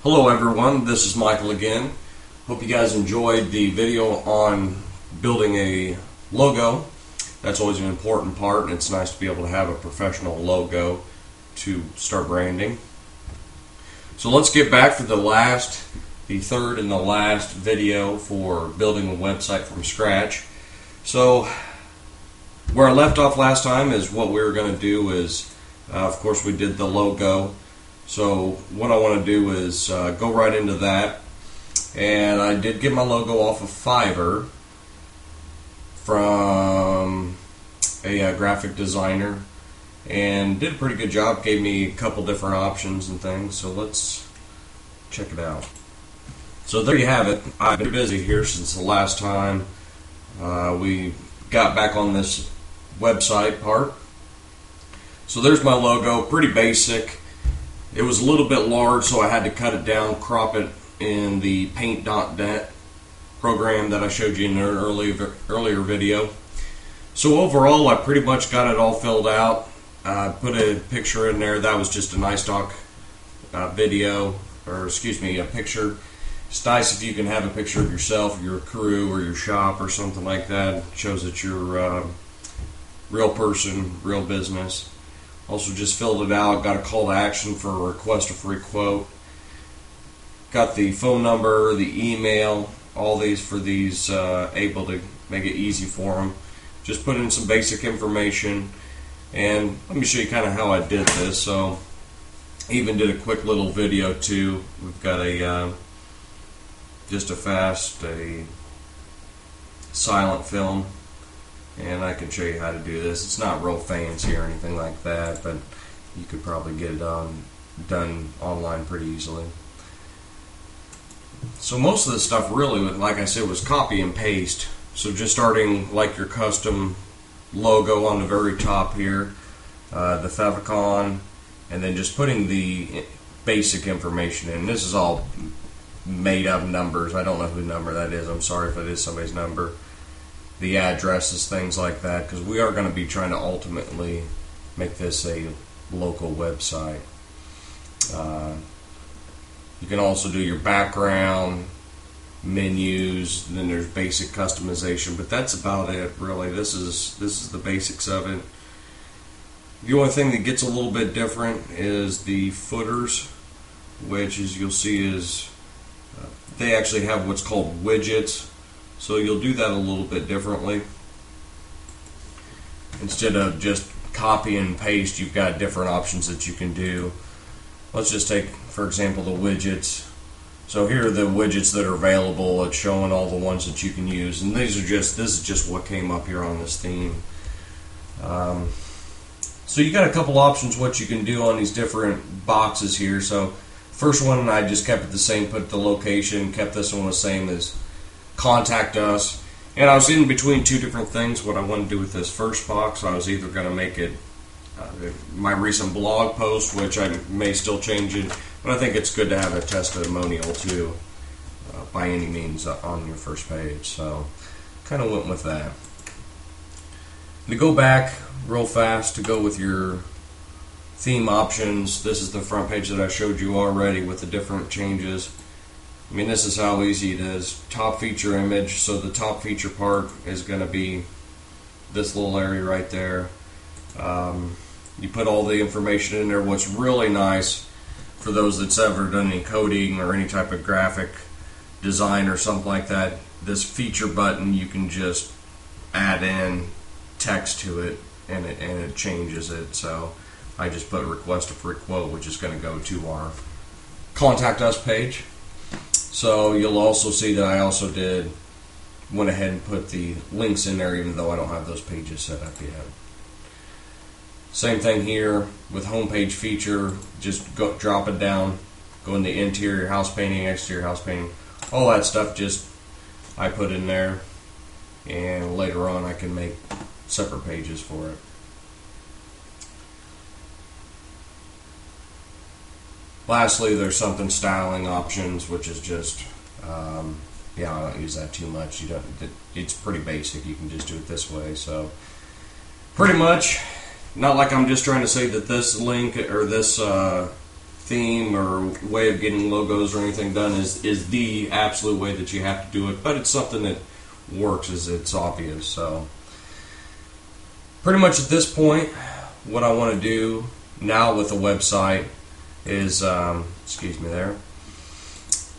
Hello everyone, this is Michael again. Hope you guys enjoyed the video on building a logo. That's always an important part, and it's nice to be able to have a professional logo to start branding. So let's get back to the third and the last video for building a website from scratch. So where I left off last time is what we were going to do is, of course we did the logo. So what I want to do is go right into that, and I did get my logo off of Fiverr from a graphic designer, and did a pretty good job. Gave me a couple different options and things, so let's check it out. So there you have it. I've been busy here since the last time we got back on this website part. So there's my logo, pretty basic. It was a little bit large, so I had to cut it down, crop it in the Paint.net program that I showed you in an earlier video. So overall, I pretty much got it all filled out. Put a picture in there. That was just a nice stock video, or excuse me, a picture. It's nice if you can have a picture of yourself, your crew, or your shop, or something like that. It shows that you're a real person, real business. Also just filled it out, got a call to action for a request a free quote. Got the phone number, the email, all these for these, able to make it easy for them. Just put in some basic information, and let me show you kind of how I did this. So even did a quick little video too. We've got a just a silent film, and I can show you how to do this. It's not real fancy or anything like that, but you could probably get it done online pretty easily. So most of the stuff really, like I said, was copy and paste. So just starting like your custom logo on the very top here, the favicon, and then just putting the basic information in. This is all made up numbers. I don't know whose number that is. I'm sorry if it is somebody's number. The addresses, things like that, because we are going to be trying to ultimately make this a local website. You can also do your background, menus, then there's basic customization, but that's about it really. This is the basics of it. The only thing that gets a little bit different is the footers, which as you'll see is they actually have what's called widgets. So you'll do that a little bit differently. Instead of just copy and paste, you've got different options that you can do. Let's just take, for example, the widgets. So here are the widgets that are available. It's showing all the ones that you can use, and this is just what came up here on this theme. So you got a couple options what you can do on these different boxes here. So first one, I just kept it the same, put the location, kept this one the same as contact us, and I was in between two different things what I want to do with this first box. I was either going to make it my recent blog post, which I may still change it, but I think it's good to have a testimonial too, by any means, on your first page. So kind of went with that. To go back real fast to go with your theme options, this is the front page that I showed you already with the different changes. I mean, this is how easy it is. Top feature image, so the top feature part is going to be this little area right there. You put all the information in there. What's really nice for those that's ever done any coding or any type of graphic design or something like that, this feature button, you can just add in text to it, and it changes it. So I just put request a free quote, which is going to go to our contact us page. So you'll also see that I also went ahead and put the links in there, even though I don't have those pages set up yet. Same thing here with homepage feature. Just drop it down, go into interior house painting, exterior house painting, all that stuff. Just I put in there, and later on I can make separate pages for it. Lastly, there's something styling options, which is just, yeah, I don't use that too much. It's pretty basic. You can just do it this way. So pretty much, not like I'm just trying to say that this link or this theme or way of getting logos or anything done is the absolute way that you have to do it, but it's something that works, as it's obvious. So pretty much at this point, what I want to do now with the website is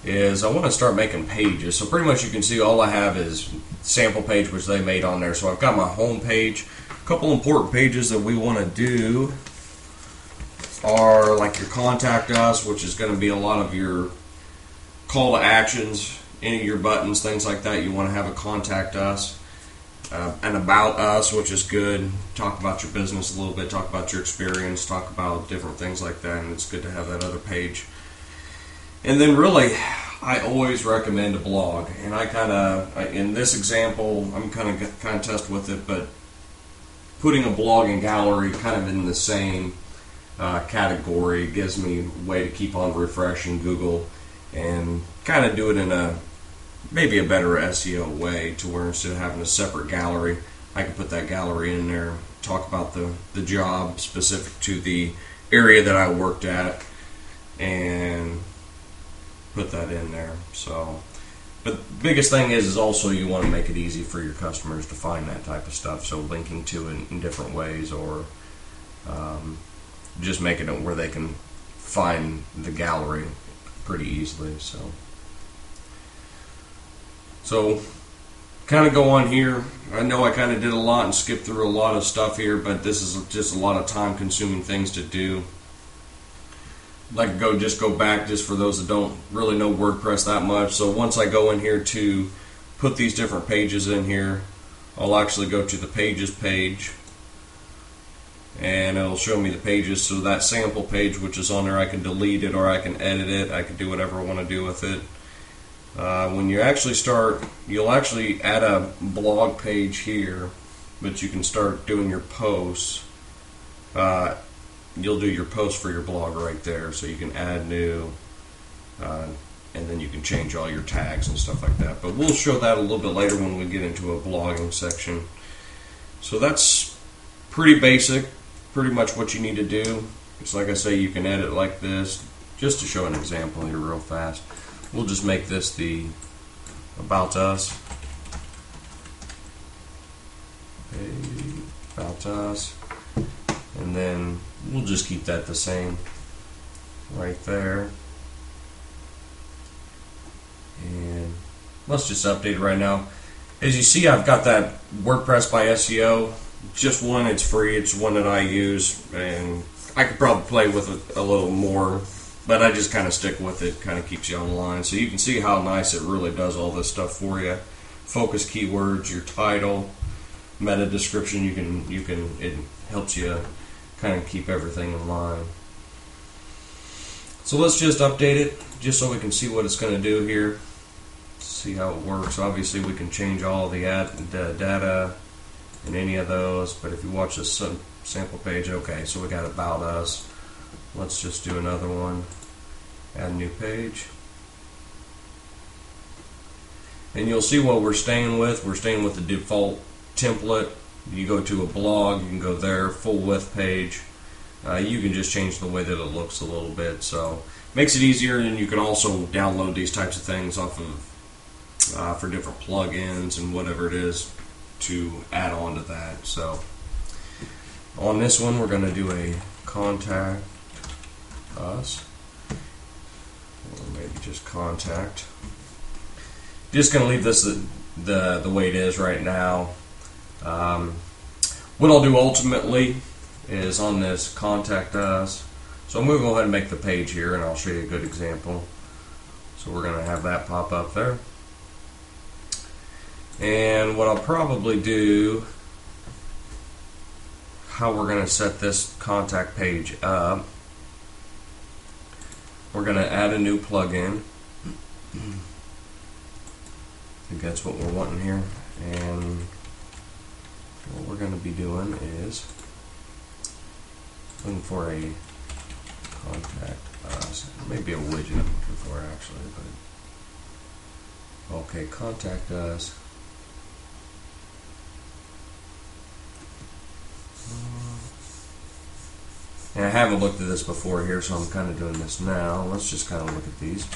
is I want to start making pages. So pretty much you can see all I have is sample page, which they made on there. So I've got my home page. A couple important pages that we want to do are like your contact us, which is going to be a lot of your call to actions, any of your buttons, things like that. You want to have a contact us, an about us, which is good. Talk about your business a little bit, talk about your experience, talk about different things like that, and it's good to have that other page. And then really, I always recommend a blog, and in this example, I'm kind of test with it, but putting a blog and gallery kind of in the same category gives me a way to keep on refreshing Google and kind of do it in maybe a better SEO way, to where instead of having a separate gallery, I can put that gallery in there, talk about the job specific to the area that I worked at, and put that in there. So, but the biggest thing is also you want to make it easy for your customers to find that type of stuff. So linking to it in different ways, or just making it where they can find the gallery pretty easily. So kind of go on here. I know I kind of did a lot and skipped through a lot of stuff here, but this is just a lot of time consuming things to do. I'd like to go back just for those that don't really know WordPress that much. So once I go in here to put these different pages in here, I'll actually go to the pages page, and it'll show me the pages. So that sample page which is on there, I can delete it or I can edit it. I can do whatever I want to do with it. When you actually start, you'll actually add a blog page here, but you can start doing your posts. You'll do your post for your blog right there, so you can add new, and then you can change all your tags and stuff like that. But we'll show that a little bit later when we get into a blogging section. So that's pretty basic, pretty much what you need to do. It's like I say, you can edit like this. Just to show an example here real fast, we'll just make this the About Us. Okay, About Us. And then we'll just keep that the same right there. And let's just update it right now. As you see, I've got that WordPress by SEO. Just one, it's free. It's one that I use, and I could probably play with it a little more, but I just kind of stick with it. Kind of keeps you online. So you can see how nice it really does all this stuff for you. Focus keywords, your title, meta description. It helps you kind of keep everything in line. So let's just update it just so we can see what it's going to do here. See how it works. Obviously we can change all the data in any of those, but if you watch this sample page, okay, so we got About Us. Let's just do another one. Add a new page. And you'll see what we're staying with. We're staying with the default template. You go to a blog, you can go there, full width page. You can just change the way that it looks a little bit, so makes it easier. And you can also download these types of things off of for different plugins and whatever it is to add on to that. So on this one, we're going to do a contact us, or maybe just contact. Just going to leave this the way it is right now. What I'll do ultimately is on this contact us. So I'm going to go ahead and make the page here, and I'll show you a good example. So we're going to have that pop up there. And what I'll probably do, how we're going to set this contact page up, we're going to add a new plugin. I think that's what we're wanting here. And what we're going to be doing is looking for a contact us. Maybe a widget I'm looking for actually, but okay, contact us. And I haven't looked at this before here, so I'm kind of doing this now. Let's just kind of look at these.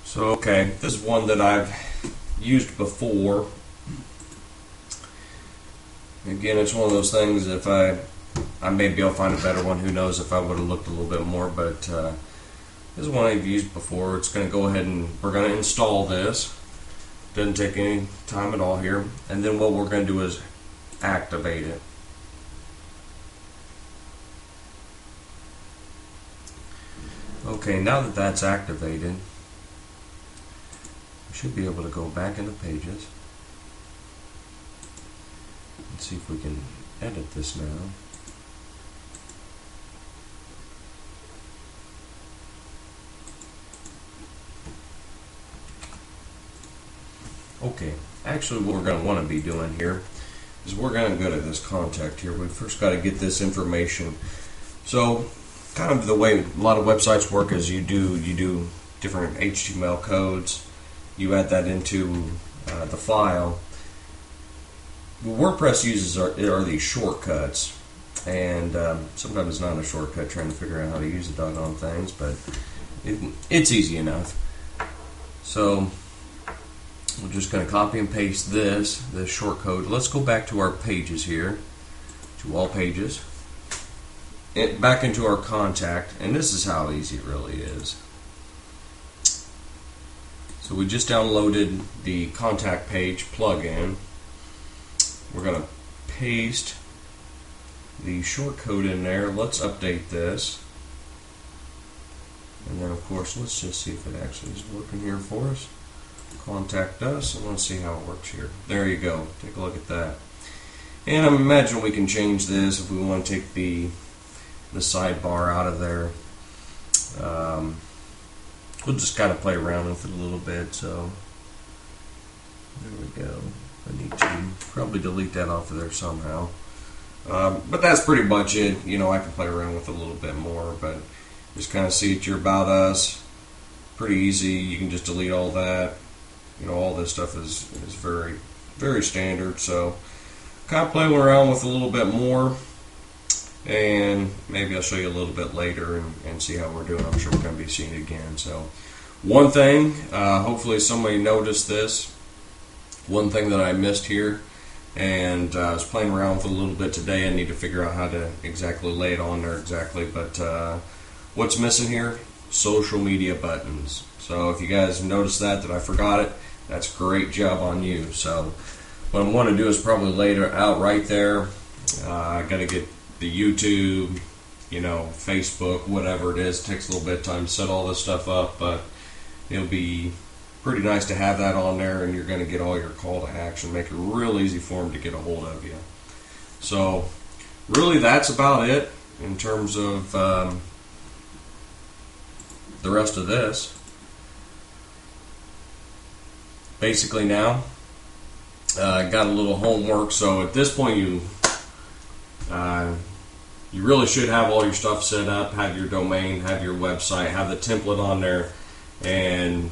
So, okay, this is one that I've used before. Again, it's one of those things, if I maybe I'll find a better one. Who knows if I would have looked a little bit more, but this is one I've used before. It's going to go ahead and we're going to install this. Doesn't take any time at all here. And then what we're going to do is activate it. Okay, now that that's activated, we should be able to go back into Pages and see if we can edit this now. Okay, actually what we're going to want to be doing here is we're going to go to this contact here. We first got to get this information. So kind of the way a lot of websites work is you do different HTML codes, you add that into the file. What WordPress uses are these shortcuts, and sometimes it's not a shortcut trying to figure out how to use the doggone things, but it's easy enough. So we're just going to copy and paste this short code. Let's go back to our pages here, to all pages, back into our contact, and this is how easy it really is. So we just downloaded the contact page plugin. We're going to paste the short code in there. Let's update this, and then of course let's just see if it actually is working here for us. Contact us, and let's see how it works here. There you go. Take a look at that. And I imagine we can change this if we want to take the sidebar out of there. We'll just kind of play around with it a little bit. So there we go. I need to probably delete that off of there somehow. But that's pretty much it. You know, I can play around with it a little bit more, but just kind of see it. You're about us. Pretty easy. You can just delete all that. You know, all this stuff is very, very standard. So kind of playing around with a little bit more, and maybe I'll show you a little bit later and see how we're doing. I'm sure we're going to be seeing it again. So one thing, hopefully somebody noticed this. One thing that I missed here, and I was playing around with it a little bit today. I need to figure out how to exactly lay it on there exactly. But what's missing here? Social media buttons. So if you guys noticed that I forgot it, that's a great job on you. So what I'm going to do is probably lay it out right there. I got to get the YouTube, you know, Facebook, whatever it is. It takes a little bit of time to set all this stuff up, but it'll be pretty nice to have that on there, and you're going to get all your call to action. Make it real easy for them to get a hold of you. So really that's about it in terms of the rest of this. Basically now, I got a little homework. So at this point, you really should have all your stuff set up, have your domain, have your website, have the template on there, and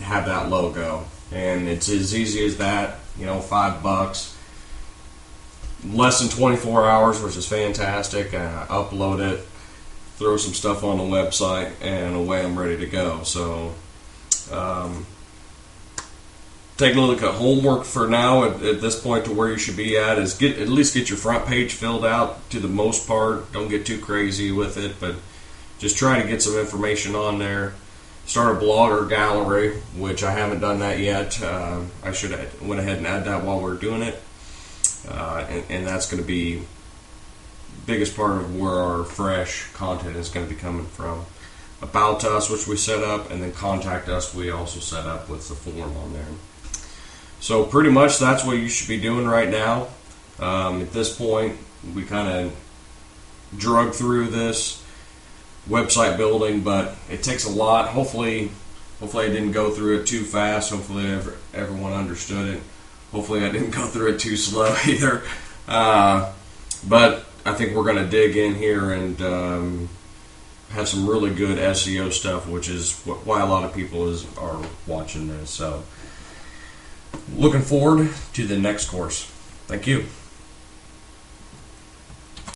have that logo. And it's as easy as that. You know, $5, less than 24 hours, which is fantastic. Upload it, throw some stuff on the website, and away I'm ready to go. So take a look at homework for now at this point. To where you should be at is at least get your front page filled out to the most part. Don't get too crazy with it, but just try to get some information on there. Start a blog or gallery, which I haven't done that yet. I should have went ahead and add that while we're doing it, and that's going to be the biggest part of where our fresh content is going to be coming from. About Us, which we set up, and then Contact Us, we also set up with the form on there. So pretty much that's what you should be doing right now. At this point, we kind of drug through this website building, but it takes a lot. Hopefully I didn't go through it too fast. Hopefully everyone understood it. Hopefully I didn't go through it too slow either. But I think we're going to dig in here and have some really good SEO stuff, which is why a lot of people are watching this. So looking forward to the next course. Thank you.